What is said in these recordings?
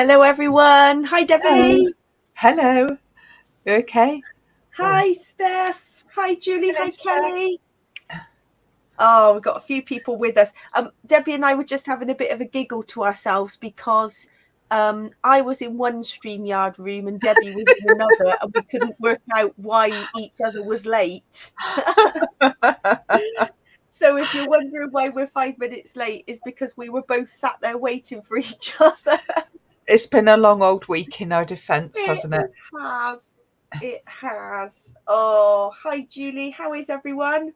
Hello, everyone. Hi, Debbie. Hello. You okay? Hi, Steph. Hi, Julie. Hello, Hi, Steph. Kelly. Oh, we've got a few people with us. Debbie and I were just having a bit of a giggle to ourselves because I was in one StreamYard room and Debbie was in another, and we couldn't work out why each other was late. So if you're wondering why we're 5 minutes late, is because we were both sat there waiting for each other. It's been a long old week in our defence, hasn't it? It has. Oh, hi, Julie. How is everyone?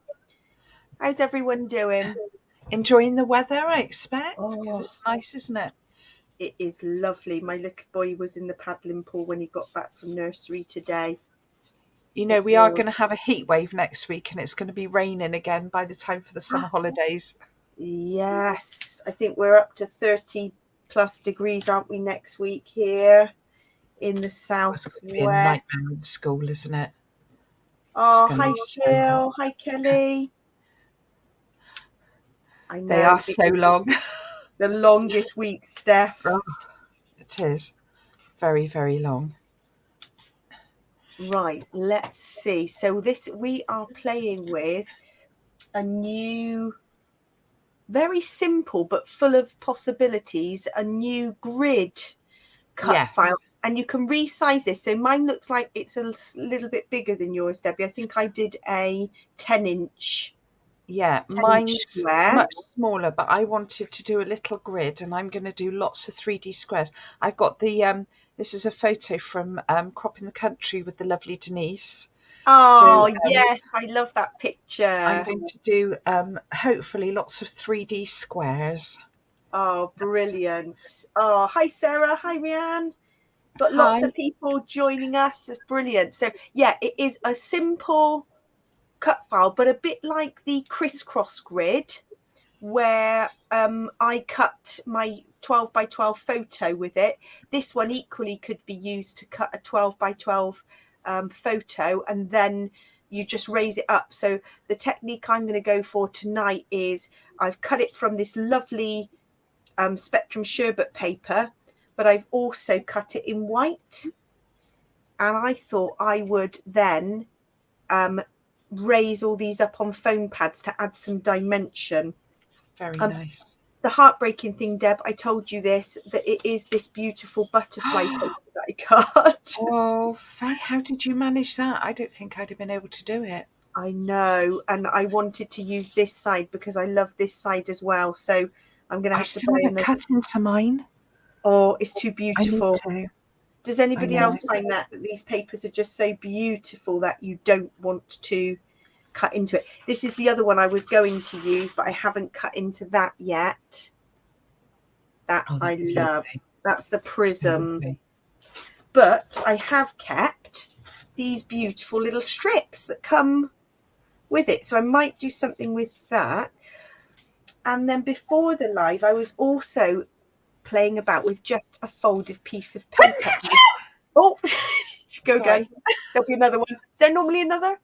How's everyone doing? Enjoying the weather, I expect, because it's nice, isn't it? It is lovely. My little boy was in the paddling pool when he got back from nursery today. You know, we are going to have a heat wave next week, and it's going to be raining again by the time for the summer holidays. Yes, I think we're up to 30 plus degrees, aren't we, next week here in the southwest? It's going to be a nightmare in school, isn't it? Oh, hi, Jill. Hi, Kelly. I know. They are so long. The longest week, Steph. Oh, it is. Very, very long. Right, let's see. So we are playing with a new, very simple but full of possibilities, a new grid cut file. And you can resize this. So mine looks like it's a little bit bigger than yours, Debbie. I think I did a 10-inch. Yeah, mine's much smaller, but I wanted to do a little grid, and I'm going to do lots of 3D squares. I've got the this is a photo from Cropping the Country with the lovely Denise. Oh, so, yes, I love that picture. I'm going to do hopefully lots of 3D squares. Oh, brilliant. Oh, hi, Sarah. Hi, Rianne. Got lots of people joining us. It's brilliant. So, yeah, it is a simple cut file, but a bit like the crisscross grid where I cut my 12 by 12 photo with it. This one equally could be used to cut a 12 by 12 photo, and then you just raise it up. So the technique I'm going to go for tonight is I've cut it from this lovely Spectrum sherbet paper, but I've also cut it in white, and I thought I would then raise all these up on foam pads to add some dimension. Very nice. The heartbreaking thing, Deb, I told you this, that it is this beautiful butterfly paper that I cut. Oh, Faye, how did you manage that? I don't think I'd have been able to do it. I know, and I wanted to use this side because I love this side as well. So I'm going to have to buy another cut into mine. Oh, it's too beautiful. I need to. Does anybody else find that these papers are just so beautiful that you don't want to cut into it? This is the other one I was going to use, but I haven't cut into that yet. That I love. That's the Prism. But I have kept these beautiful little strips that come with it. So I might do something with that. And then before the live, I was also playing about with just a folded piece of paper. Oh, go again. There'll be another one. Is there normally another?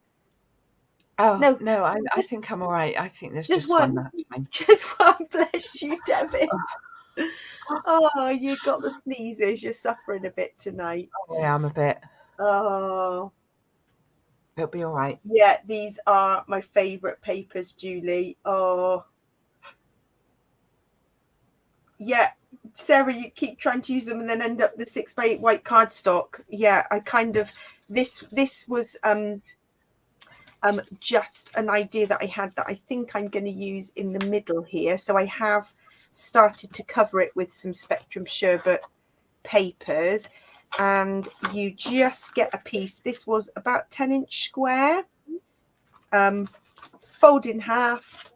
Oh, no, I think I'm all right. I think there's just one that time. Just one. Bless you, Debbie. Oh, you got the sneezes. You're suffering a bit tonight. Oh, I am a bit. Oh. It'll be all right. Yeah, these are my favourite papers, Julie. Oh. Yeah, Sarah, you keep trying to use them and then end up the 6x8 white cardstock. Yeah, I kind of this was just an idea that I had that I think I'm going to use in the middle here. So I have started to cover it with some Spectrum sherbet papers, and you just get a piece. This was about 10-inch square. Fold in half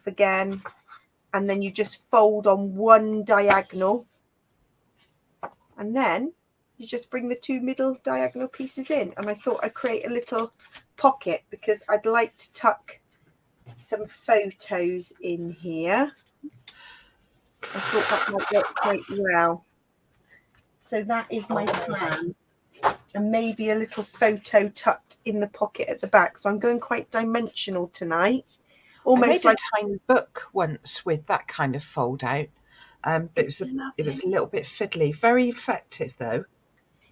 again. And then you just fold on one diagonal, and then you just bring the two middle diagonal pieces in. And I thought I'd create a little pocket because I'd like to tuck some photos in here. I thought that might work quite well. So that is my plan. And maybe a little photo tucked in the pocket at the back. So I'm going quite dimensional tonight. Almost I made like a tiny book once with that kind of fold out, But it was a little bit fiddly. Very effective though.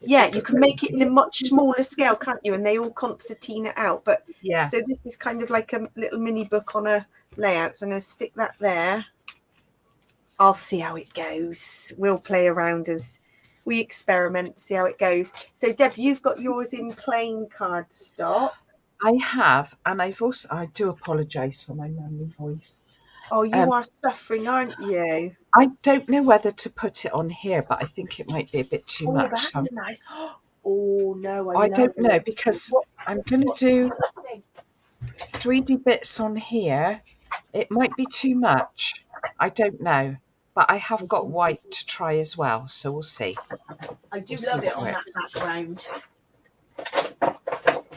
Yeah, you can make it in a much smaller scale, can't you? And they all concertina out. But yeah, so this is kind of like a little mini book on a layout. So I'm going to stick that there. I'll see how it goes. We'll play around as we experiment, see how it goes. So Deb, you've got yours in plain cardstock. I have, and I do apologise for my manly voice. Oh, you are suffering, aren't you? I don't know whether to put it on here, but I think it might be a bit too much. That's nice. Oh no, I don't know, because I'm going to do 3D bits on here. It might be too much. I don't know. But I have got white to try as well, so we'll see. I do love it on that background.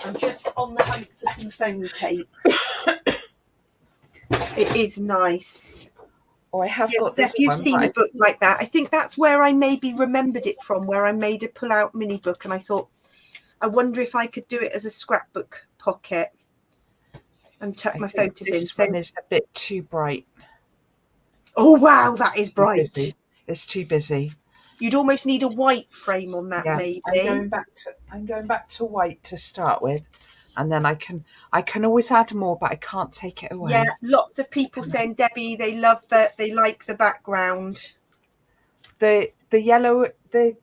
I'm just on the hunt for some foam tape. It is nice. Oh, I have got this you've one. Seen a book like that. I think that's where I maybe remembered it from, where I made a pull-out mini book, and I thought, I wonder if I could do it as a scrapbook pocket and tuck my photos in. This one is a bit too bright. Oh wow, that is bright. It's too busy. You'd almost need a white frame on that, maybe. I'm going back to white to start with, and then I can always add more, but I can't take it away. Yeah, lots of people saying, Debbie, they love that, they like the background. The yellow,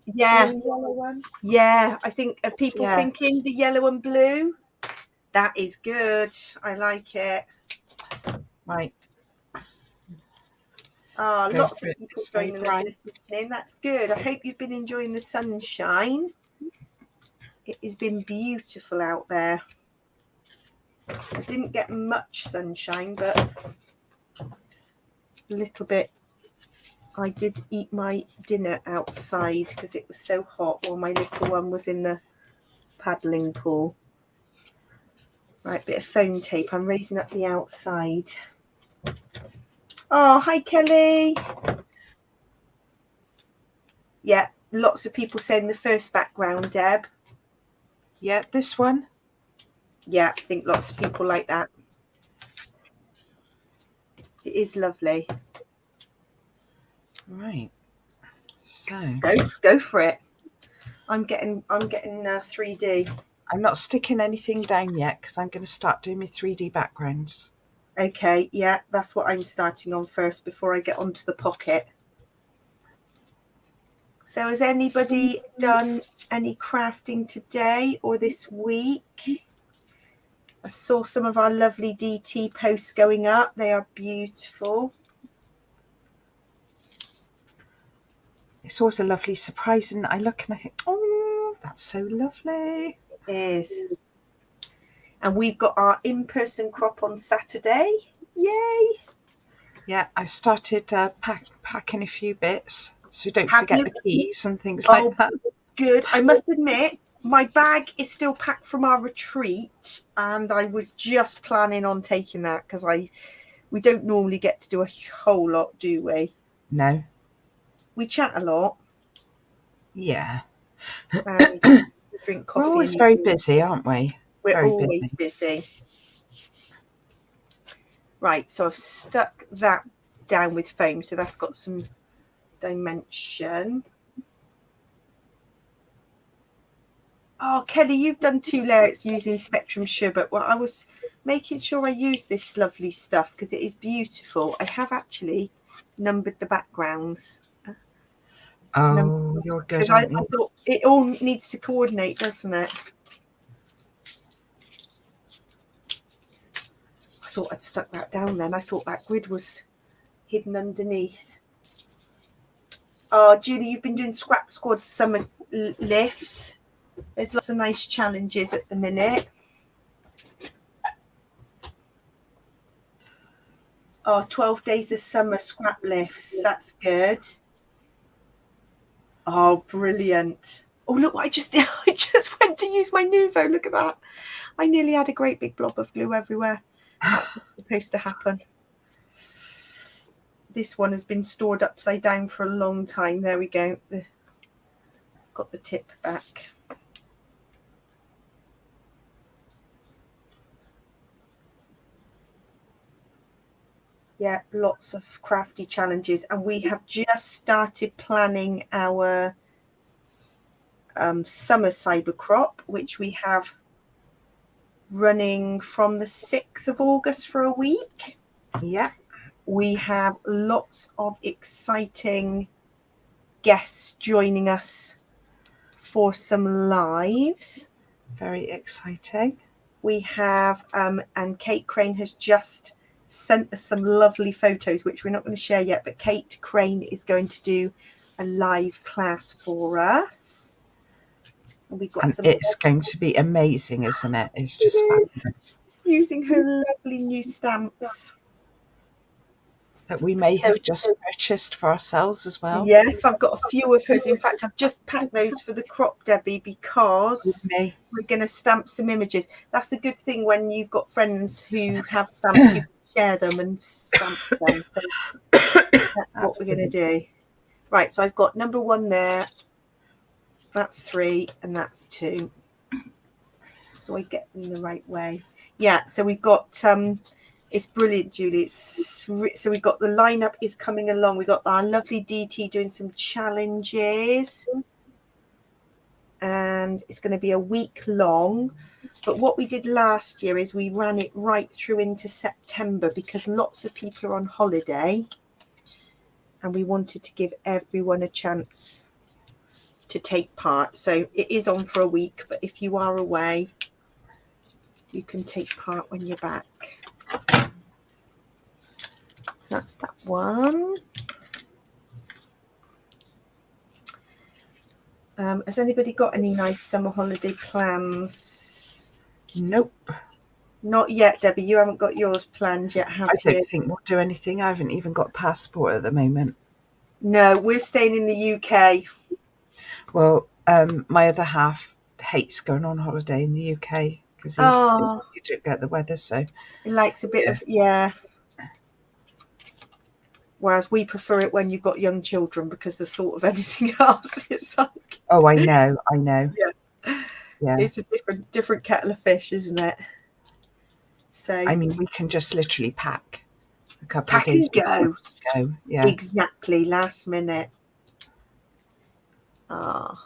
yellow one. Yeah, I think people thinking the yellow and blue. That is good. I like it. Right. Oh, lots of people joining us this evening. That's good. I hope you've been enjoying the sunshine. It has been beautiful out there. I didn't get much sunshine, but a little bit. I did eat my dinner outside because it was so hot while my little one was in the paddling pool. Right, bit of foam tape. I'm raising up the outside. Oh, hi, Kelly. Yeah, lots of people saying the first background, Deb. Yeah, this one. Yeah, I think lots of people like that. It is lovely. Right. So go for it. I'm getting 3D. I'm not sticking anything down yet because I'm going to start doing my 3D backgrounds. Okay, yeah, that's what I'm starting on first before I get onto the pocket. So has anybody done any crafting today or this week? I saw some of our lovely DT posts going up. They are beautiful. It's always a lovely surprise, and I look and I think, oh, that's so lovely. It is. And we've got our in-person crop on Saturday. Yay! Yeah, I've started packing a few bits, so don't forget the keys and things like that. Good. I must admit, my bag is still packed from our retreat, and I was just planning on taking that because we don't normally get to do a whole lot, do we? No. We chat a lot. Yeah. And drink coffee. We're always very busy, aren't we? We're always busy. Right, so I've stuck that down with foam, so that's got some dimension. Oh, Kelly, you've done 2 layers using Spectrum Sherbet. Well, I was making sure I use this lovely stuff because it is beautiful. I have actually numbered the backgrounds. Oh, you're good. Because I thought it all needs to coordinate, doesn't it? I thought I'd stuck that down then. I thought that grid was hidden underneath. Oh, Julie, you've been doing Scrap Squad summer lifts. There's lots of nice challenges at the minute. Oh, 12 days of summer scrap lifts. That's good. Oh, brilliant. Oh, look what I just did. I just went to use my Nuvo. Look at that. I nearly had a great big blob of glue everywhere. That's not supposed to happen. This one has been stored upside down for a long time. There we go. Got the tip back. Yeah, lots of crafty challenges, and we have just started planning our summer cyber crop, which we have running from the 6th of August for a week. Yeah. We have lots of exciting guests joining us for some lives. Very exciting. We have, and Kate Crane has just sent us some lovely photos, which we're not going to share yet, but Kate Crane is going to do a live class for us. And we've got and it's going to be amazing, isn't it? It's just fabulous. Using her lovely new stamps. That we may have just purchased for ourselves as well. Yes, I've got a few of hers. In fact, I've just packed those for the crop, Debbie, because we're going to stamp some images. That's a good thing when you've got friends who have stamps, you can share them and stamp them. So that's what we're going to do. Right, so I've got number 1 there. That's 3 and that's 2. So I get them the right way. Yeah, so we've got... it's brilliant, Julie. So we've got the lineup is coming along. We've got our lovely DT doing some challenges. And it's going to be a week long. But what we did last year is we ran it right through into September because lots of people are on holiday. And we wanted to give everyone a chance to take part. So it is on for a week. But if you are away, you can take part when you're back. That's that one. Has anybody got any nice summer holiday plans? Nope. Not yet, Debbie. You haven't got yours planned yet, have you? I don't think we'll do anything. I haven't even got a passport at the moment. No, we're staying in the UK. Well, my other half hates going on holiday in the UK because you don't get the weather, so he likes a bit of Whereas we prefer it when you've got young children because the thought of anything else, it's like... Oh, I know. Yeah. It's a different kettle of fish, isn't it? So I mean, we can just literally pack a couple of days before we go. Yeah. Exactly, last minute. Oh,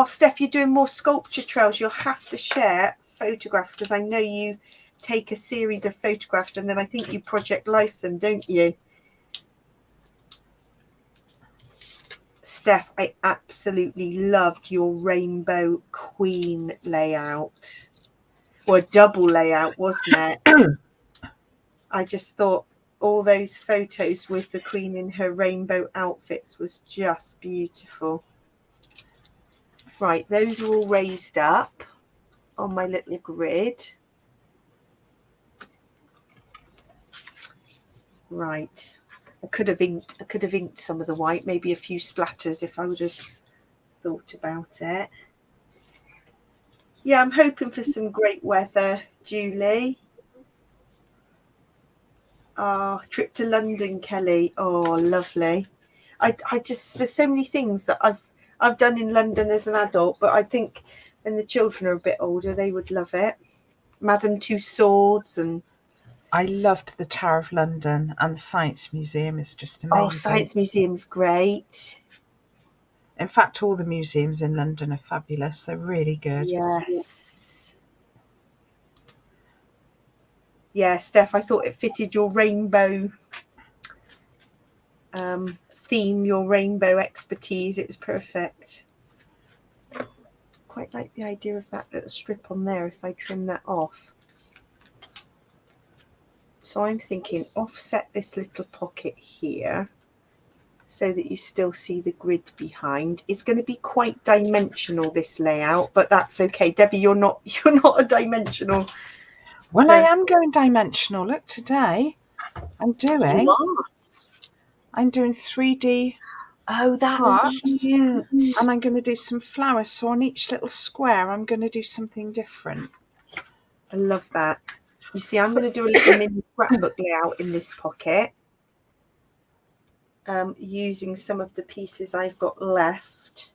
Steph, you're doing more sculpture trails. You'll have to share photographs because I know you take a series of photographs and then I think you project life them, don't you? Steph, I absolutely loved your rainbow queen layout, or a double layout, wasn't it? I just thought all those photos with the queen in her rainbow outfits was just beautiful. Right, those are all raised up on my little grid. Right, I could have inked some of the white, maybe a few splatters if I would have thought about it. Yeah, I'm hoping for some great weather, Julie. Trip to London, Kelly. Oh, lovely. I just, there's so many things that I've done in London as an adult, but I think when the children are a bit older, they would love it. Madame Tussauds and... I loved the Tower of London, and the Science Museum is just amazing. Oh, Science Museum's great. In fact, all the museums in London are fabulous. They're really good. Yes. Yeah, Steph, I thought it fitted your rainbow theme, your rainbow expertise. It was perfect. Quite like the idea of that little strip on there if I trim that off. So I'm thinking offset this little pocket here so that you still see the grid behind. It's going to be quite dimensional, this layout, but that's okay. Debbie, you're not a dimensional. Well, I am going dimensional. Look, today I'm doing 3D. Oh, that's cute. And I'm going to do some flowers. So on each little square, I'm going to do something different. I love that. You see, I'm going to do a little mini scrapbook layout in this pocket. Using some of the pieces I've got left.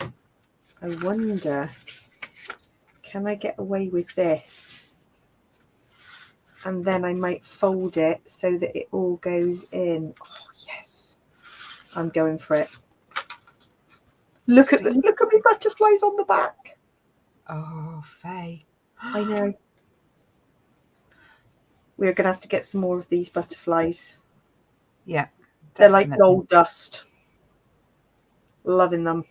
I wonder, can I get away with this? and then I might fold it so that it all goes in. Oh yes, I'm going for it. Look at me butterflies on the back. Oh, Faye. I know. We're going to have to get some more of these butterflies. Yeah, definitely. They're like gold dust. Loving them.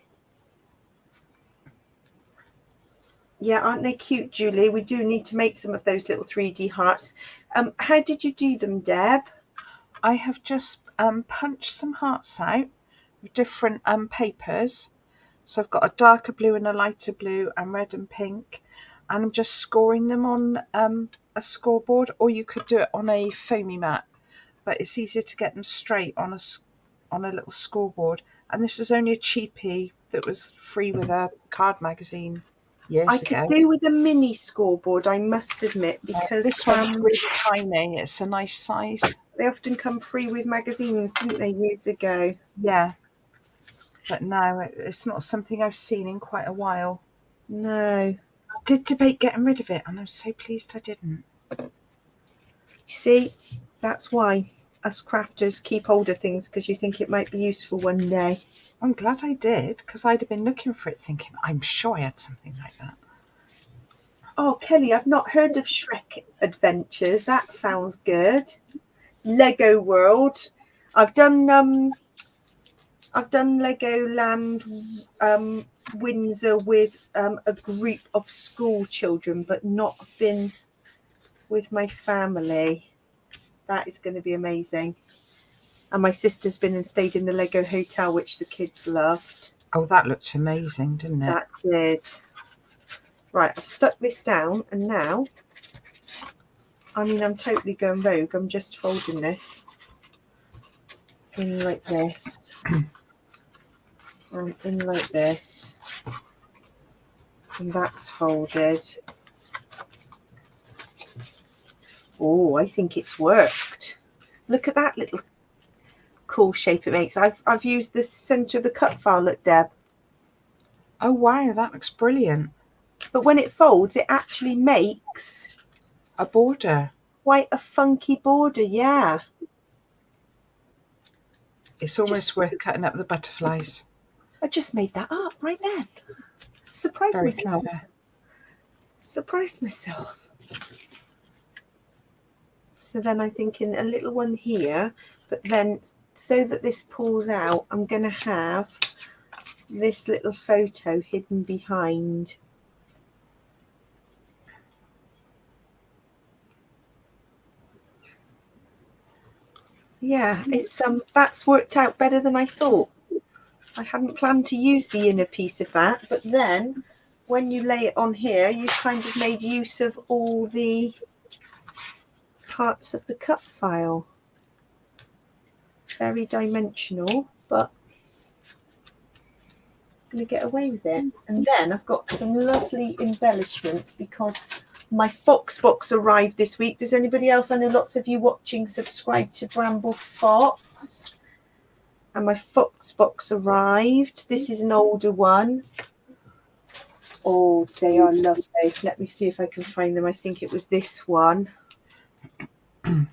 Yeah, aren't they cute, Julie? We do need to make some of those little 3D hearts. How did you do them, Deb? I have just punched some hearts out with different papers. So I've got a darker blue and a lighter blue and red and pink. And I'm just scoring them on a scoreboard, or you could do it on a foamy mat. But it's easier to get them straight on a little scoreboard. And this is only a cheapie that was free with a card magazine years ago. I could do with a mini scoreboard, I must admit, because this one's really tiny. It's a nice size. They often come free with magazines, didn't they, years ago? Yeah. But no, it's not something I've seen in quite a while. No. I did debate getting rid of it, and I'm so pleased I didn't. You see, that's why us crafters keep hold of things, because you think it might be useful one day. I'm glad I did, because I'd have been looking for it thinking, I'm sure I had something like that. Oh, Kelly, I've not heard of Shrek Adventures. That sounds good. Lego World. I've done Legoland Windsor with a group of school children, but not been with my family. That is going to be amazing. And my sister's been and stayed in the Lego Hotel, which the kids loved. Oh, that looked amazing, didn't it? That did. Right, I've stuck this down, and now, I mean, I'm totally going rogue. I'm just folding this in like this. And in like this. And that's folded. Oh, I think it's worked. Look at that little cool shape it makes. I've used the centre of the cut file, look, Deb. Oh wow, that looks brilliant. But when it folds, it actually makes a border. Quite a funky border, yeah. It's almost worth cutting up the butterflies. I just made that up right then. Surprised myself. Clever. Surprised myself. So then I'm thinking a little one here, but then so that this pulls out, I'm going to have this little photo hidden behind. Yeah, it's that's worked out better than I thought. I hadn't planned to use the inner piece of that, but then when you lay it on here, you've kind of made use of all the parts of the cut file. Very dimensional, but I'm going to get away with it. And then I've got some lovely embellishments because my Fox box arrived this week. Does anybody else, I know lots of you watching, subscribe to Bramble Fox. And my Fox box arrived. This is an older one. Oh, they are lovely. Let me see if I can find them. I think it was this one. And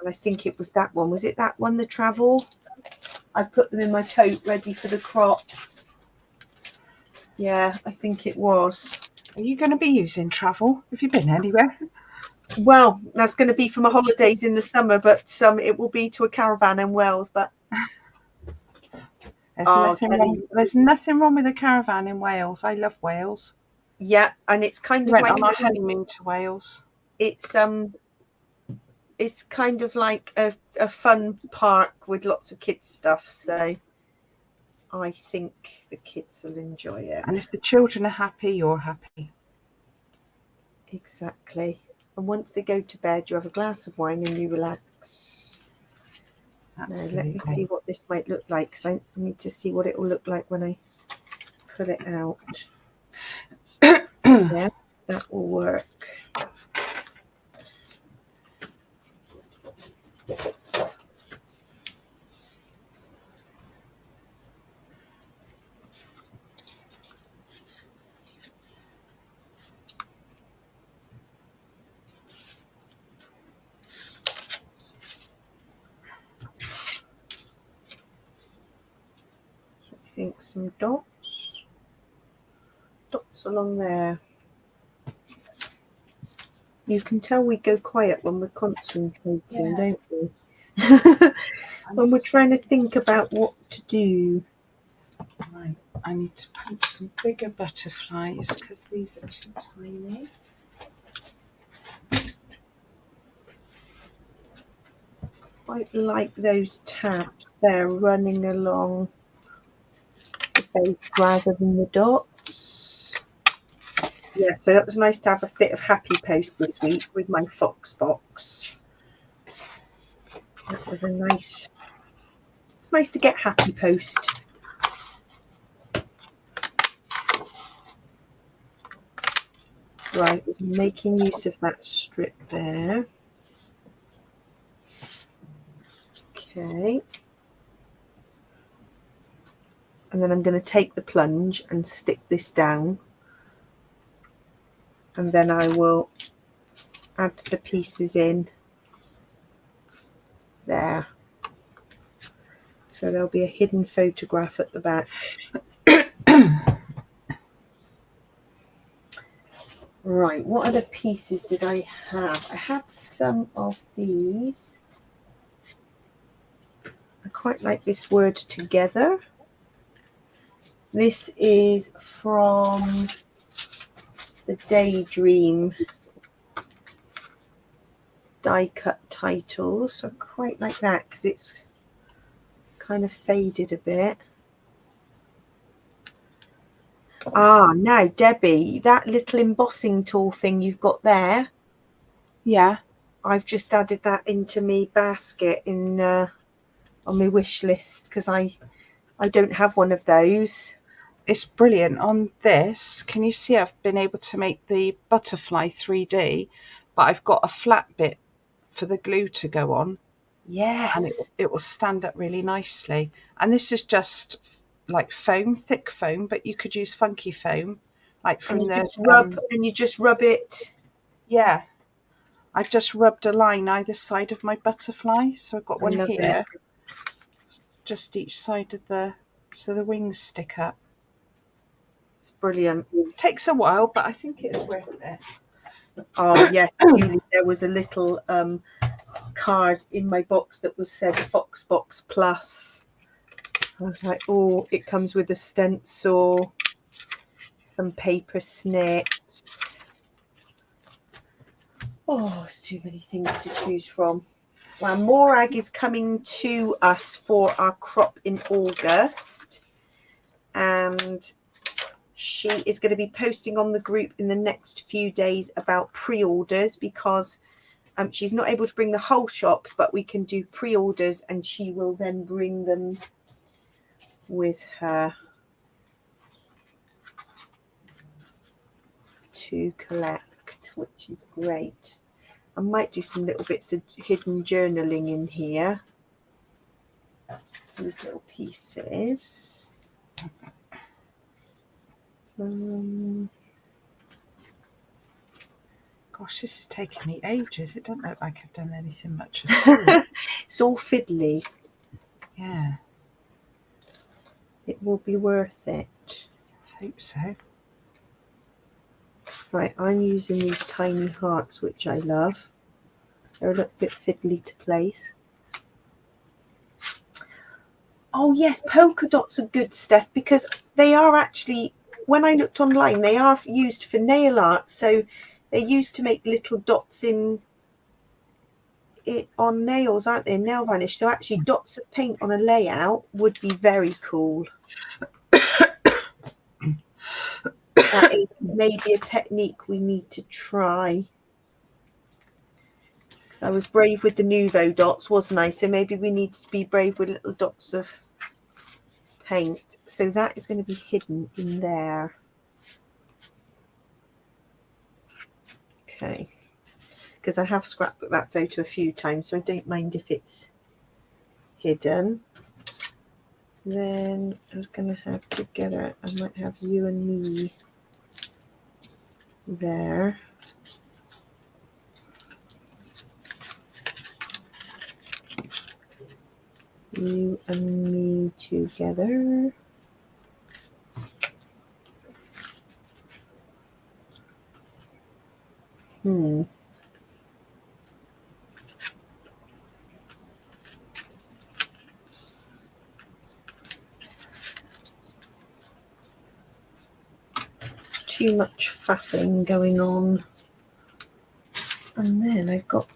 I think it was that one. Was it that one, the travel? I've put them in my tote ready for the crop. Yeah, I think it was. Are you going to be using travel? Have you been anywhere? Well, that's going to be for my holidays in the summer, but it will be to a caravan in Wales. But there's nothing wrong with a caravan in Wales. I love Wales. Yeah, and it's kind of went like on our honeymoon to Wales. It's kind of like a fun park with lots of kids stuff. So I think the kids will enjoy it. And if the children are happy, you're happy. Exactly. And once they go to bed, you have a glass of wine and you relax. Absolutely. Now, let me see what this might look like, because I need to see what it will look like when I pull it out. Yes, that will work. think some dots along there. You can tell we go quiet when we're concentrating, don't we? When we're trying to think about what to do. Right, I need to punch some bigger butterflies because these are too tiny. Quite like those taps there running along the base rather than the dots. Yeah, so that was nice to have a bit of happy post this week with my fox box. That was a nice, it's nice to get happy post. Right, so making use of that strip there. Okay. And then I'm going to take the plunge and stick this down. And then I will add the pieces in there. So there'll be a hidden photograph at the back. Right, what other pieces did I have? I had some of these. I quite like this word together. This is from the Daydream die cut titles. So I quite like that because it's kind of faded a bit. Ah, now Debbie, that little embossing tool thing you've got there. Yeah. I've just added that into my basket in on my wish list because I don't have one of those. It's brilliant. On this, can you see I've been able to make the butterfly 3D, but I've got a flat bit for the glue to go on. Yes. And it will stand up really nicely. And this is just like foam, thick foam, but you could use funky foam. Like from you just rub it. Yeah. I've just rubbed a line either side of my butterfly. So I've got one here. Just each side of so the wings stick up. It's brilliant. It takes a while, but I think it's worth it. Oh yes, Julie, there was a little card in my box that was said Foxbox Plus. I was like, oh, it comes with a stencil, some paper snips. Oh, it's too many things to choose from. Well, Morag is coming to us for our crop in August, and she is going to be posting on the group in the next few days about pre-orders because she's not able to bring the whole shop, but we can do pre-orders and she will then bring them with her to collect, which is great. I might do some little bits of hidden journaling in here. These little pieces. Gosh, this is taking me ages. It doesn't look like I've done anything much at all. It's all fiddly. Yeah. It will be worth it. Let's hope so. Right, I'm using these tiny hearts, which I love. They're a little bit fiddly to place. Oh yes, polka dots are good, Steph, because they are actually, when I looked online, they are used for nail art. So they're used to make little dots on nails, aren't they? Nail varnish. So actually dots of paint on a layout would be very cool. That is maybe a technique we need to try. Because I was brave with the Nuvo dots, wasn't I? So maybe we need to be brave with little dots of paint. So that is going to be hidden in there. Okay. Because I have scrapbooked that photo a few times, so I don't mind if it's hidden. Then I was going to have together, I might have you and me there. You and me together. Too much faffing going on. And then I've got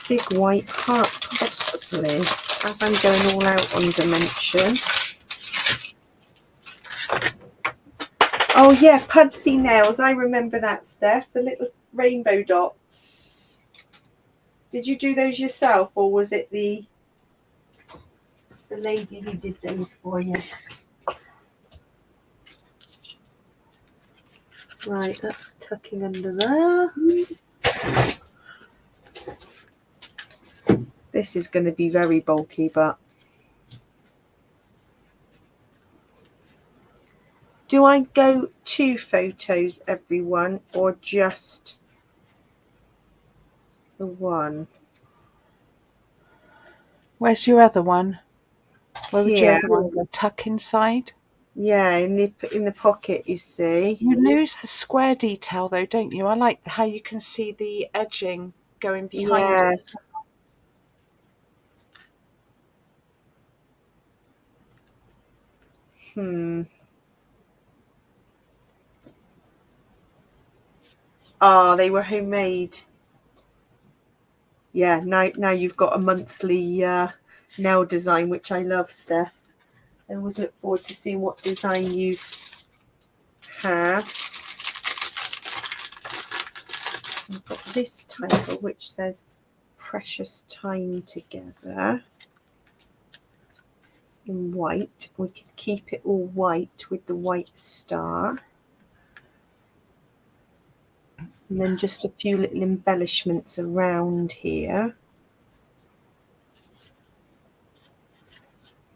big white heart possibly, as I'm going all out on dimension. Oh yeah, Pudsey nails. I remember that, Steph. The little rainbow dots. Did you do those yourself, or was it the lady who did those for you? Right, that's tucking under there. This is going to be very bulky, but do I go 2 photos, everyone, or just the one? Where's your other one? Where would your Here. other one go? Tuck inside? Yeah, in the pocket, you see. You lose the square detail though, don't you? I like how you can see the edging going behind it. Oh, they were homemade. Yeah, now you've got a monthly nail design, which I love, Steph. I always look forward to seeing what design you've had. I've got this title, which says Precious Time Together in white. We could keep it all white with the white star. And then just a few little embellishments around here.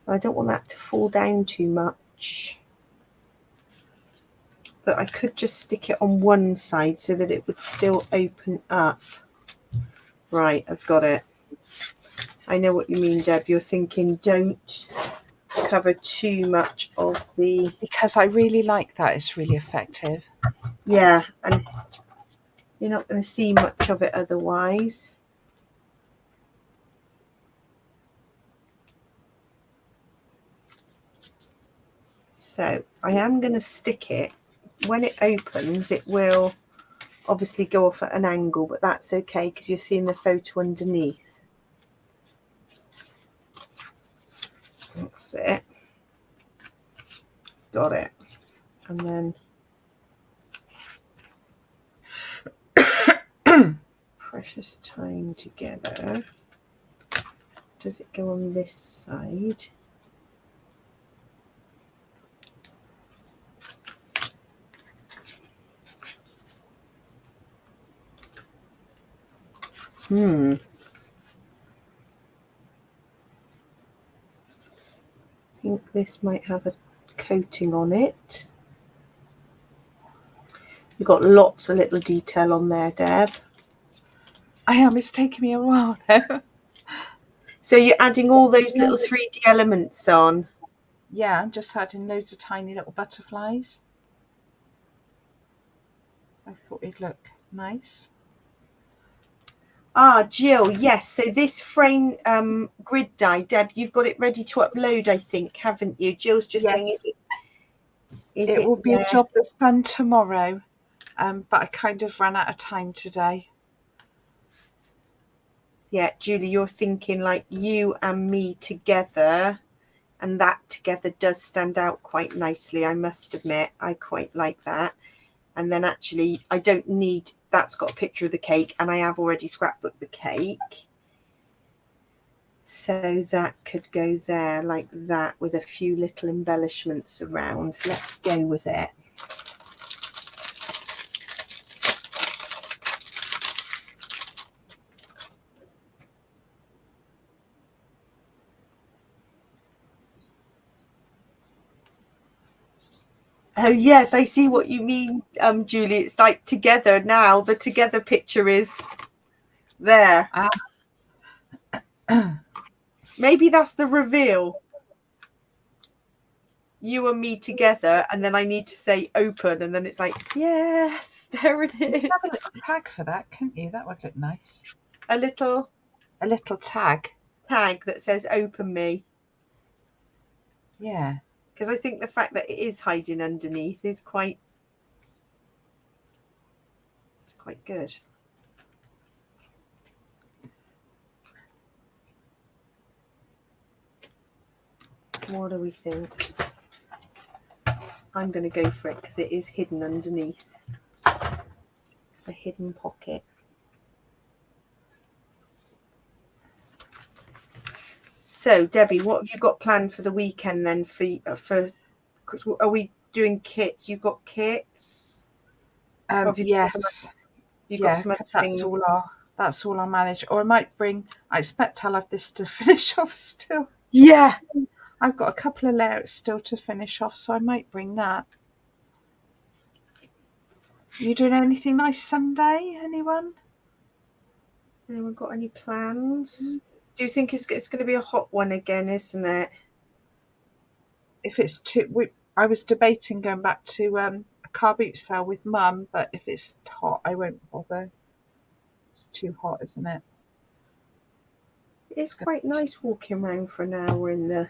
I don't want that to fall down too much. But I could just stick it on one side so that it would still open up. Right, I've got it. I know what you mean, Deb. You're thinking don't cover too much of the... Because I really like that. It's really effective. Yeah, and you're not going to see much of it otherwise. So I am going to stick it. When it opens, it will obviously go off at an angle, but that's okay because you're seeing the photo underneath. That's it. Got it. And then Precious Time Together. Does it go on this side? I think this might have a coating on it. You've got lots of little detail on there, Deb. I am. It's taking me a while though. So you're adding all those little 3D elements on? Yeah, I'm just adding loads of tiny little butterflies. I thought it'd look nice. Ah, Jill, yes. So this frame grid die, Deb, you've got it ready to upload, I think, haven't you? Jill's just saying, it will be a job that's done tomorrow, but I kind of ran out of time today. Yeah, Julie, you're thinking like you and me together, and that together does stand out quite nicely, I must admit. I quite like that. And then actually, I don't need, that's got a picture of the cake, and I have already scrapbooked the cake. So that could go there like that with a few little embellishments around. So let's go with it. Oh, yes, I see what you mean, Julie. It's like together now. The together picture is there. Maybe that's the reveal. you and me together, and then I need to say open, and then it's like, yes, there it is. You could have a little tag for that, couldn't you? That would look nice. A little tag that says open me. Yeah. Because I think the fact that it is hiding underneath is quite good. What do we think? I'm going to go for it because it is hidden underneath. It's a hidden pocket. So, Debbie, what have you got planned for the weekend then? Are we doing kits? You've got kits? Yes. You've got some other things. That's all I'll manage. Or I might bring. I expect I'll have this to finish off still. Yeah. I've got a couple of layouts still to finish off, so I might bring that. You doing anything nice Sunday? Anyone? Anyone got any plans? Do you think it's going to be a hot one again, isn't it? If it's too, I was debating going back to a car boot sale with Mum, but if it's hot, I won't bother. It's too hot, isn't it? It's quite nice walking around for an hour in the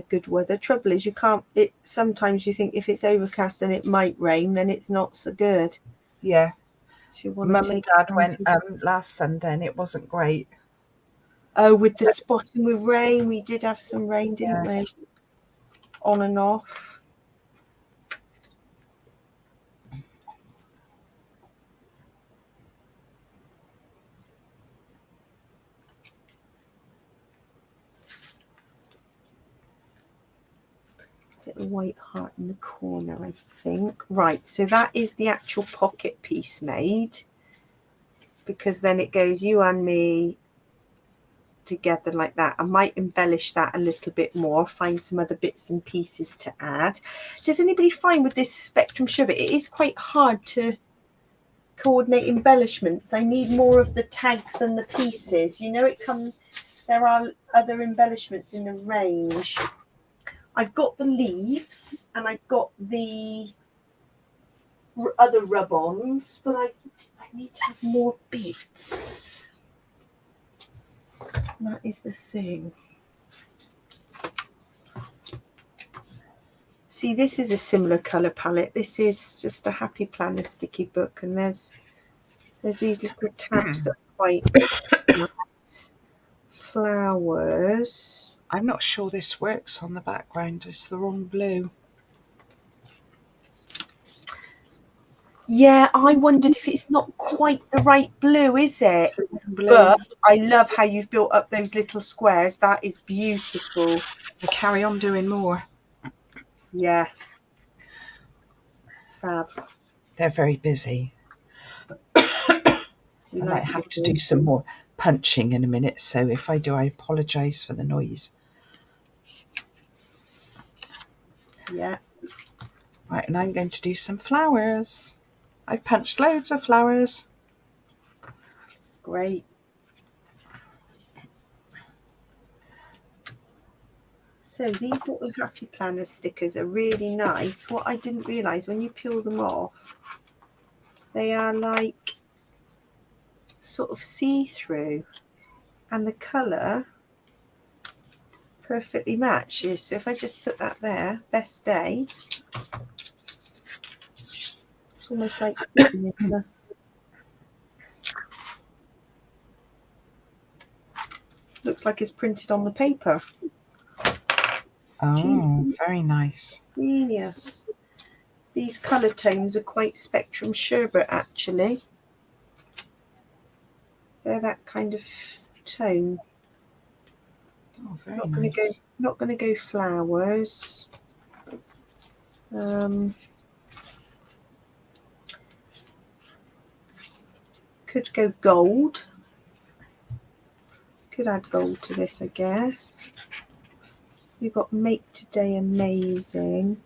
good weather. Trouble is, you can't. Sometimes you think if it's overcast and it might rain, then it's not so good. Yeah. So Mum and Dad went last Sunday, and it wasn't great. Oh, with the spotting with rain, we did have some rain, didn't we? On and off. Little white heart in the corner, I think. Right, so that is the actual pocket piece made, because then it goes you and me together like that. I might embellish that a little bit more, find some other bits and pieces to add. Does anybody find with this Spectrum Sherbet it is quite hard to coordinate embellishments? I need more of the tags and the pieces. You know, there are other embellishments in the range. I've got the leaves and I've got the other rub-ons, but I need to have more bits. That is the thing. See, this is a similar colour palette. This is just a Happy Planner sticky book, and there's these little tabs that are quite nice. Flowers. I'm not sure this works on the background. It's the wrong blue. Yeah, I wondered if it's not quite the right blue, is it? But I love how you've built up those little squares. That is beautiful. We'll carry on doing more. Yeah. It's fab. They're very busy. I might have to do some more punching in a minute, so if I do, I apologise for the noise. Yeah. Right, and I'm going to do some flowers. I've punched loads of flowers. It's great. So these little Happy Planner stickers are really nice. What I didn't realise, when you peel them off, they are like sort of see-through, and the colour perfectly matches. So if I just put that there, best day, it's almost like looks like it's printed on the paper. Oh, very nice. Genius. These colour tones are quite Spectrum Sherbet, actually. They're that kind of tone. Oh, very nice. Not going to go flowers. Could go gold. Could add gold to this, I guess. We've got Make Today Amazing.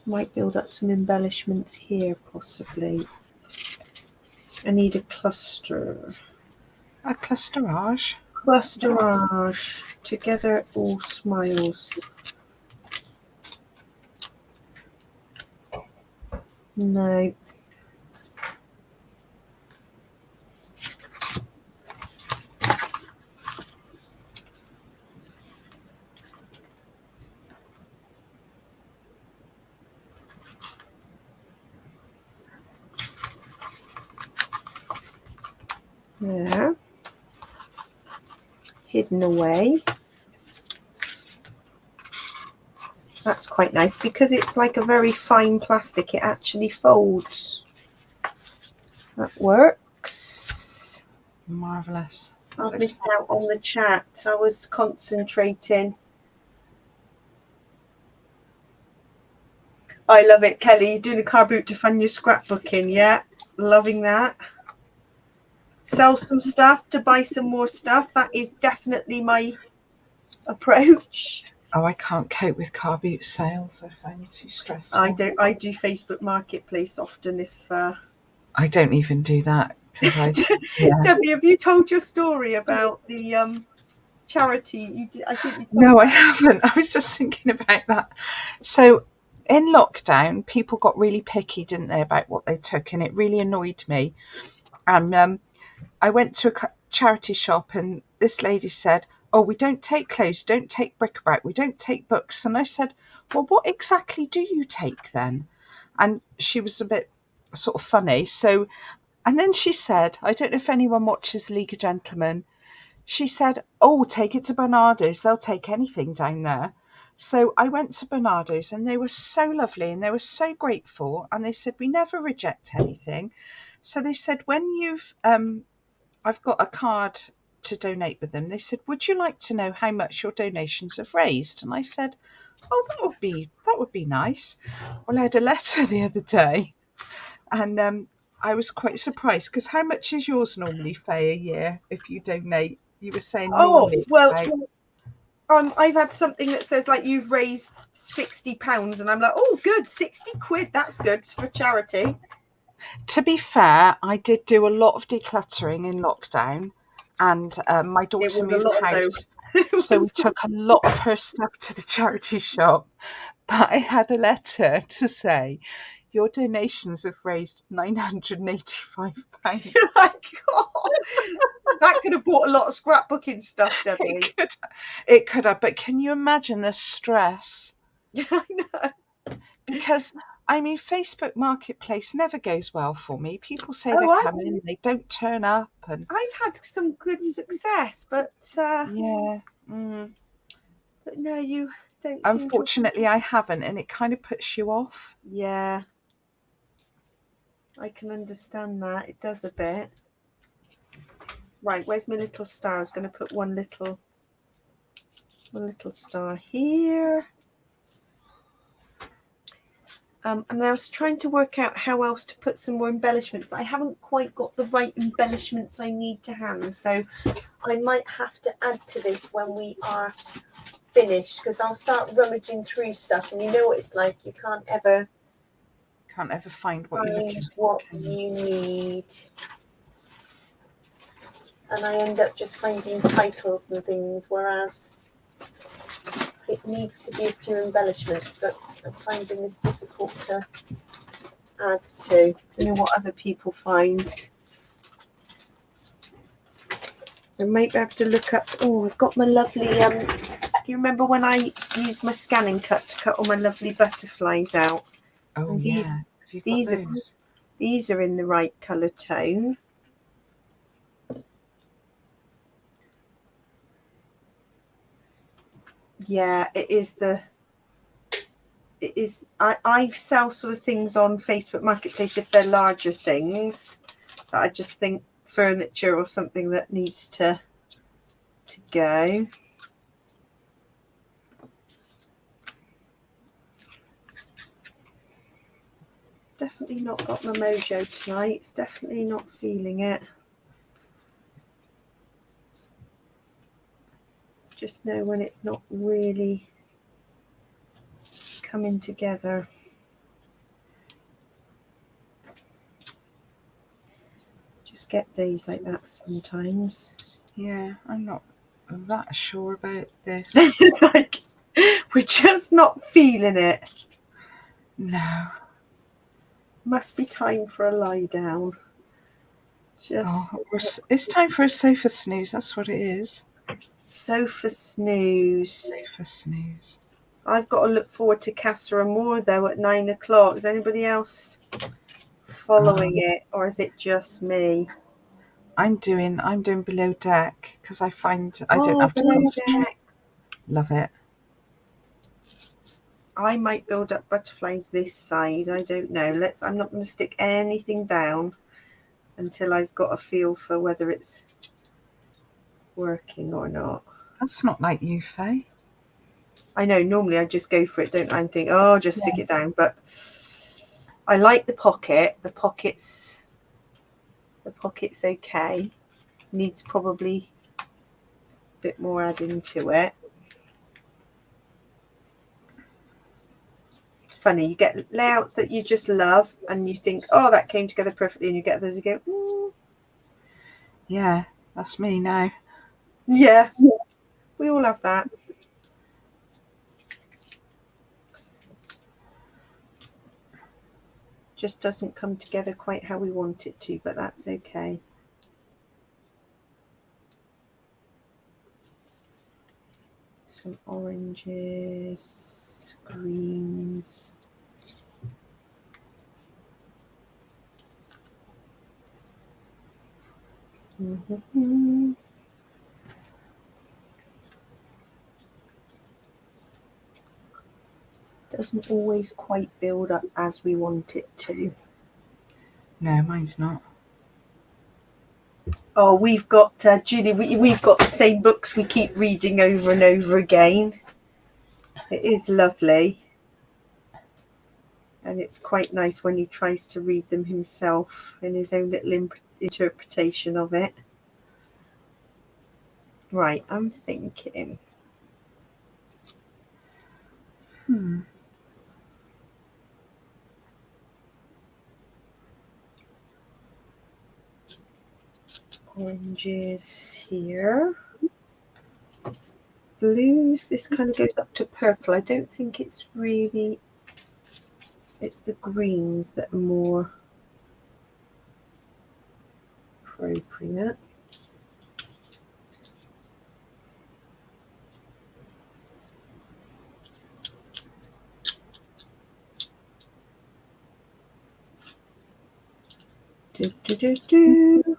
Might build up some embellishments here, possibly. I need a cluster. A clusterage? Clusterage. Together all smiles. No. There. Hidden away. That's quite nice because it's like a very fine plastic. It actually folds. That works. Marvellous. I've missed out on the chat. I was concentrating. I love it, Kelly. You're doing a car boot to fund your scrapbooking, yeah? Loving that. Sell some stuff to buy some more stuff. That is definitely my approach. Oh, I can't cope with car boot sales. I find it too stressful. I do Facebook Marketplace often if... I don't even do that. Debbie, have you told your story about the charity? I think you told No, I haven't. I was just thinking about that. So in lockdown, people got really picky, didn't they, about what they took, and it really annoyed me. And I went to a charity shop, and this lady said, "Oh, we don't take clothes, don't take bric-a-brac, we don't take books." And I said, "Well, what exactly do you take then?" And she was a bit sort of funny. And then she said, I don't know if anyone watches League of Gentlemen, she said, "Oh, take it to Bernardo's. They'll take anything down there." So I went to Bernardo's and they were so lovely and they were so grateful. And they said, "We never reject anything." So they said, when you've, I've got a card to donate with them. They said, "Would you like to know how much your donations have raised?" And I said, "Oh, that would be nice." Well, I had a letter the other day and I was quite surprised because how much is yours normally, Faye, a year if you donate? You were saying normally. I've had something that says like you've raised £60 and I'm like, oh, good, 60 quid. That's good for charity. To be fair, I did do a lot of decluttering in lockdown, and my daughter moved house, so we took a lot of her stuff to the charity shop. But I had a letter to say, "Your donations have raised £985." That could have bought a lot of scrapbooking stuff, Debbie. It could have, but can you imagine the stress? I know. Because I mean, Facebook Marketplace never goes well for me. People say they come in, they don't turn up, and I've had some good success, but yeah. But no, you don't. Unfortunately, I haven't, and it kind of puts you off. Yeah, I can understand that. It does a bit. Right, where's my little star? I was going to put one little star here. And I was trying to work out how else to put some more embellishments, but I haven't quite got the right embellishments I need to hand. So I might have to add to this when we are finished, because I'll start rummaging through stuff, and you know what it's like. You can't ever find what you're looking for. What you need. And I end up just finding titles and things, whereas it needs to be a few embellishments, but I'm finding this difficult to add to. I don't know what other people find. I might have to look up. Oh, I've got my lovely. Do you remember when I used my scanning cut to cut all my lovely butterflies out? Oh, and yeah. These are in the right colour tone. Yeah, it is. I sell sort of things on Facebook Marketplace if they're larger things that I just think furniture or something that needs to go. Definitely not got my mojo tonight. It's definitely not feeling it. Just know when it's not really coming together. Just get days like that sometimes. Yeah, I'm not that sure about this. It's like, we're just not feeling it. No. Must be time for a lie down. Just It's time for a sofa snooze. That's what it is. sofa snooze. Sofa snooze. I've got to look forward to Casa Amor though at 9 o'clock. Is anybody else following it, or is it just me? I'm doing Below Deck because I find I don't have to concentrate. Love it. I might build up butterflies this side. I don't know. I'm not going to stick anything down until I've got a feel for whether it's working or not. That's not like you, Faye. I know normally I just go for it, don't I, and think, oh, just stick it down. But I like the pocket. The pocket's okay. Needs probably a bit more adding to it. Funny, you get layouts that you just love and you think, oh, that came together perfectly, and you get those, you go, ooh. Yeah, that's me now. Yeah, we all have that. Just doesn't come together quite how we want it to, but that's okay. Some oranges, greens. Mm-hmm. Doesn't always quite build up as we want it to. No, mine's not. Oh, we've got, Julie, we've got the same books we keep reading over and over again. It is lovely. And it's quite nice when he tries to read them himself in his own little interpretation of it. Right, I'm thinking. Oranges here. Blues, this kind of goes up to purple. I don't think it's really, it's the greens that are more appropriate. Do, do, do, do.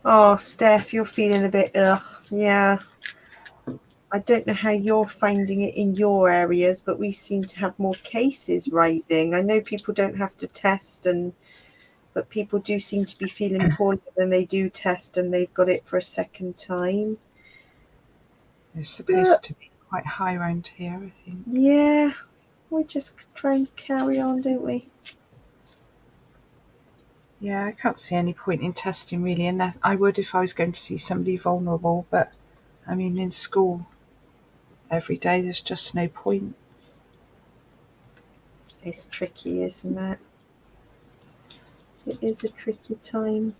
Oh, Steph, you're feeling a bit ugh. Yeah. I don't know how you're finding it in your areas, but we seem to have more cases rising. I know people don't have to test, but people do seem to be feeling poorly when they do test and they've got it for a second time. It's supposed to be quite high around here, I think. Yeah, we just try and carry on, don't we? Yeah, I can't see any point in testing really, unless I would if I was going to see somebody vulnerable, but I mean in school every day there's just no point. It's tricky, isn't it? It is a tricky time.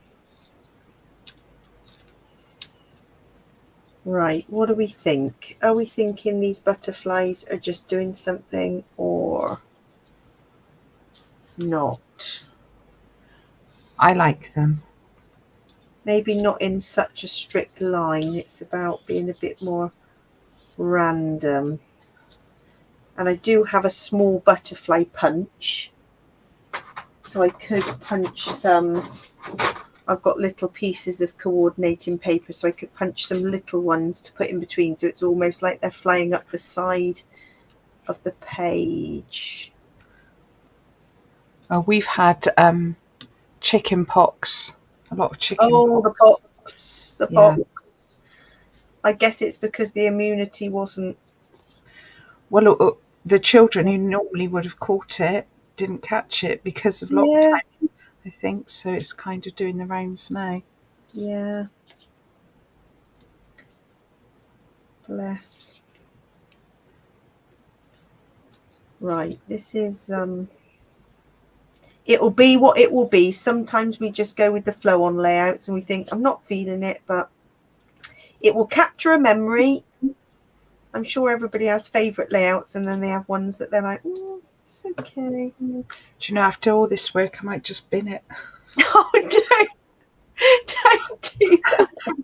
Right, what do we think? Are we thinking these butterflies are just doing something or not? I like them. Maybe not in such a strict line. It's about being a bit more random. And I do have a small butterfly punch. So I could punch some. I've got little pieces of coordinating paper, so I could punch some little ones to put in between. So it's almost like they're flying up the side of the page. We've had chicken pox. A lot of chicken pox. Oh, the pox. The pox. I guess it's because the immunity wasn't. Well, the children who normally would have caught it didn't catch it because of lockdown, I think. So it's kind of doing the rounds now. Yeah. Bless. Right, this is it'll be what it will be. Sometimes we just go with the flow on layouts and we think, I'm not feeling it, but it will capture a memory. I'm sure everybody has favourite layouts, and then they have ones that they're like, it's okay. Do you know, after all this work, I might just bin it. Oh, don't do that. I'm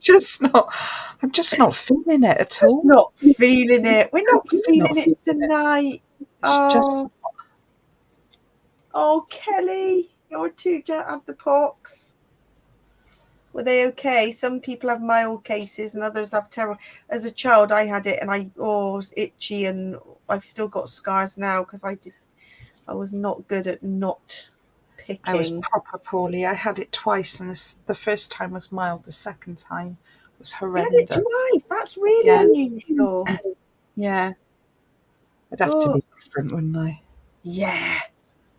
just not feeling it at all. Just not feeling it. We're not feeling it tonight. Oh, Kelly, your two don't have the pox. Were they okay? Some people have mild cases and others have terrible. As a child, I had it and I was itchy, and I've still got scars now because I was not good at not picking. I was proper poorly. I had it twice, and the first time was mild. The second time was horrendous. You had it twice? That's really unusual. Yeah. I'd have to be different, wouldn't I? Yeah.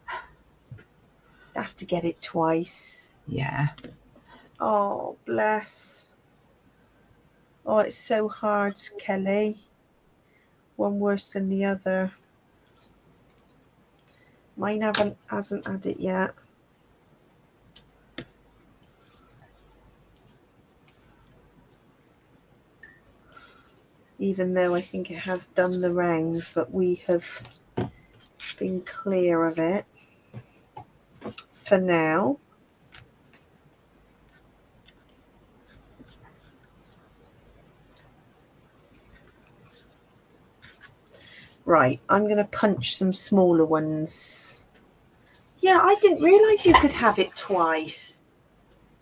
I'd have to get it twice. Yeah. Oh, bless. Oh, it's so hard, Kelly. One worse than the other. Mine hasn't had it yet. Even though I think it has done the rounds, but we have been clear of it for now. Right, I'm going to punch some smaller ones. Yeah, I didn't realise you could have it twice.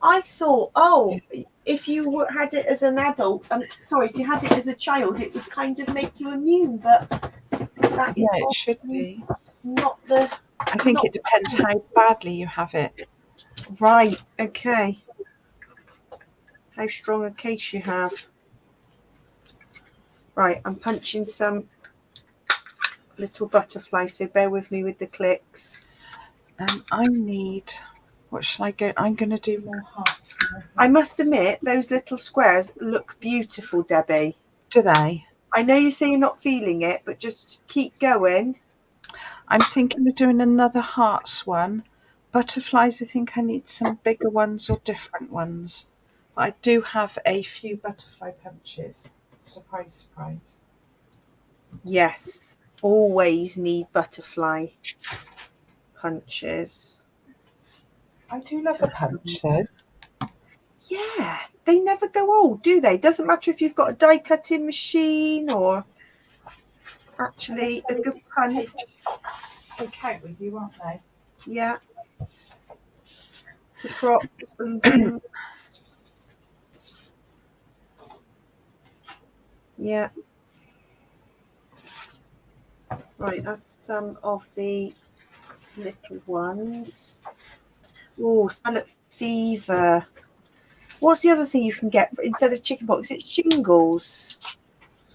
I thought, if you had it as an adult, if you had it as a child, it would kind of make you immune, but that is it should be. Not the. I think it depends how badly you have it. Right, okay. How strong a case you have. Right, I'm punching some little butterfly, so bear with me with the clicks. I need, what shall I go? I'm going to do more hearts now. I must admit, those little squares look beautiful, Debbie. Do they? I know you say you're not feeling it, but just keep going. I'm thinking of doing another hearts one. Butterflies, I think I need some bigger ones or different ones. But I do have a few butterfly punches. Surprise, surprise. Yes, always need butterfly punches. I do love a punch, though. Yeah, they never go old, do they? Doesn't matter if you've got a die cutting machine or actually a good punch. Take out with you, aren't they? Yeah. The props and things. Yeah. Right, that's some of the little ones. Oh, scarlet fever. What's the other thing you can get instead of chickenpox? It's shingles.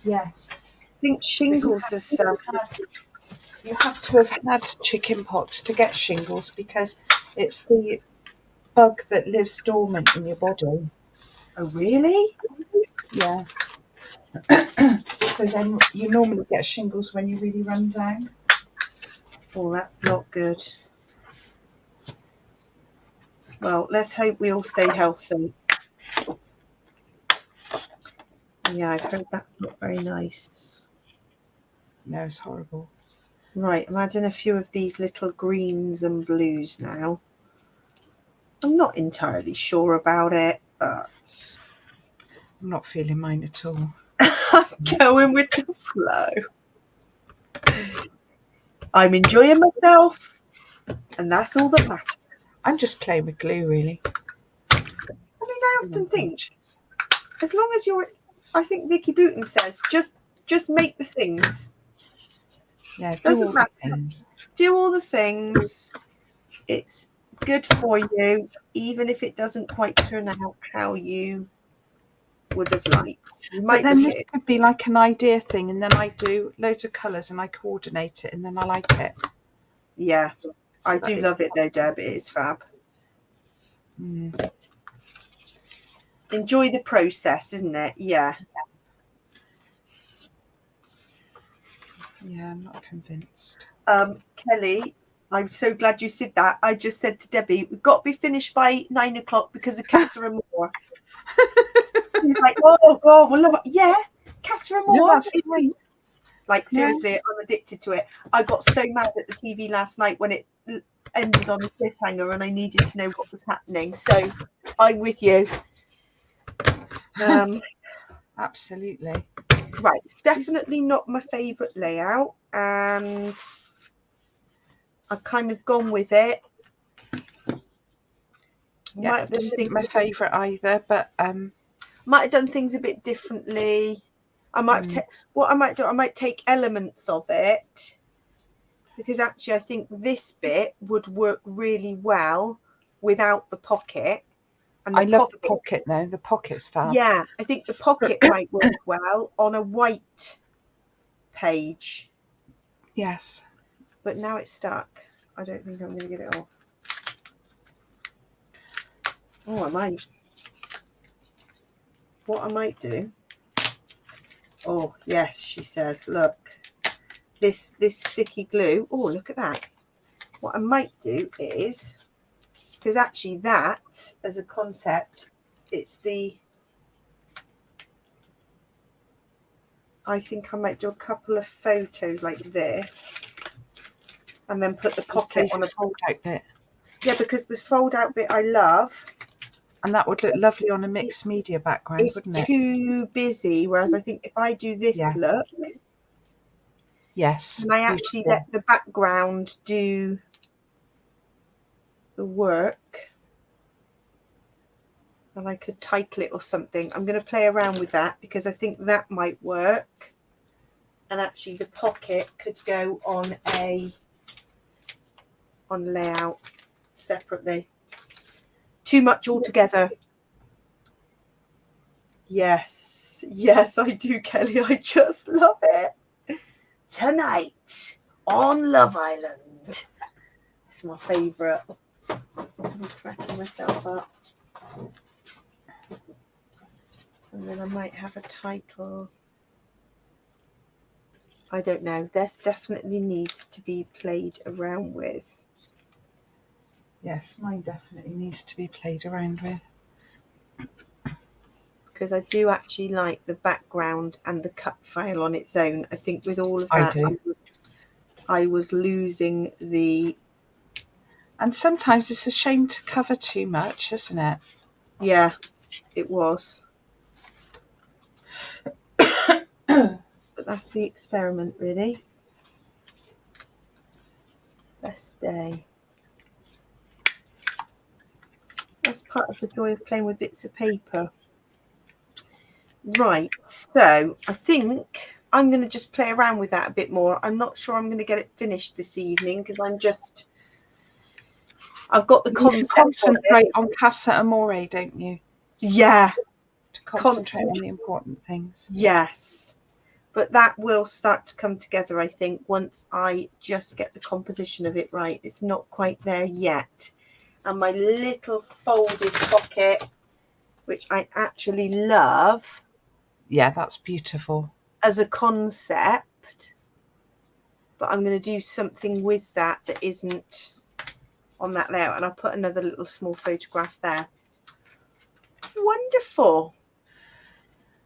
Yes. I think shingles is some. You have to have had chickenpox to get shingles because it's the bug that lives dormant in your body. Oh, really? Yeah. So then you normally get shingles when you really run down. Oh, that's not good. Well, let's hope we all stay healthy. Yeah, I've heard that's not very nice. No, it's horrible. Right, imagine a few of these little greens and blues now. I'm not entirely sure about it, but I'm not feeling mine at all. I'm going with the flow. I'm enjoying myself, and that's all that matters. I'm just playing with glue, really. I mean, I often think, as long as you're, I think Vicky Booton says, just make the things. Yeah, doesn't matter. Do all the things. It's good for you, even if it doesn't quite turn out how you would have liked. But then this could be like an idea thing, and then I do loads of colours and I coordinate it, and then I like it. Yeah, so I do love it though, Deb. It is fab. Enjoy the process, isn't it? Yeah. Yeah, I'm not convinced. Kelly, I'm so glad you said that. I just said to Debbie, we've got to be finished by 9 o'clock because of Casa Amor. She's like, oh God, we'll love it. Yeah, Casa Amor. Yeah, like seriously, I'm addicted to it. I got so mad at the TV last night when it ended on a cliffhanger and I needed to know what was happening. So I'm with you. Absolutely. Right, it's definitely not my favourite layout, and I've kind of gone with it. Yeah, this isn't my favourite either, but might have done things a bit differently. I might have what I might do, I might take elements of it, because actually I think this bit would work really well without the pocket. And I love the pocket though. The pocket's fab. Yeah, I think the pocket might work well on a white page. Yes. But now it's stuck. I don't think I'm going to get it off. Oh, I might. What I might do. Oh, yes, she says, look. This sticky glue. Oh, look at that. What I might do is, because actually that, as a concept, it's the... I think I might do a couple of photos like this and then put the pocket on a fold out bit. Yeah, because this fold out bit I love. And that would look lovely on a mixed media background, wouldn't it? It's too busy, whereas I think if I do this look, yes, and I actually let the background do the work, and I could title it or something. I'm going to play around with that because I think that might work. And actually the pocket could go on layout separately. Too much altogether. Yes, I do, Kelly. I just love it. Tonight on Love Island. It's my favourite. I'm cracking myself up. And then I might have a title. I don't know. This definitely needs to be played around with. Yes, mine definitely needs to be played around with. Because I do actually like the background and the cut file on its own. I think with all of that, I was losing the... And sometimes it's a shame to cover too much, isn't it? Yeah, it was. But that's the experiment, really. Best day. That's part of the joy of playing with bits of paper. Right, so I think I'm going to just play around with that a bit more. I'm not sure I'm going to get it finished this evening because I've got the concept. To concentrate on Casa Amore, don't you? Yeah. To concentrate on the important things. Yes. But that will start to come together, I think, once I just get the composition of it right. It's not quite there yet. And my little folded pocket, which I actually love. Yeah, that's beautiful. As a concept. But I'm going to do something with that isn't on that layout. And I'll put another little small photograph there. Wonderful.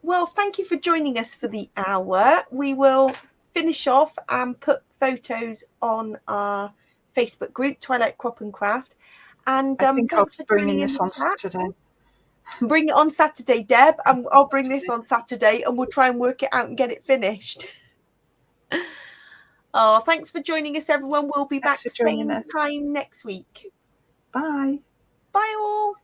Well, thank you for joining us for the hour. We will finish off and put photos on our Facebook group, Twilight Crop and Craft. And I think I'll be bringing this on Saturday. Bring it on Saturday, Deb. And I'll bring this on Saturday and we'll try and work it out and get it finished. Oh, thanks for joining us, everyone. We'll be back same time next week. Bye. Bye all.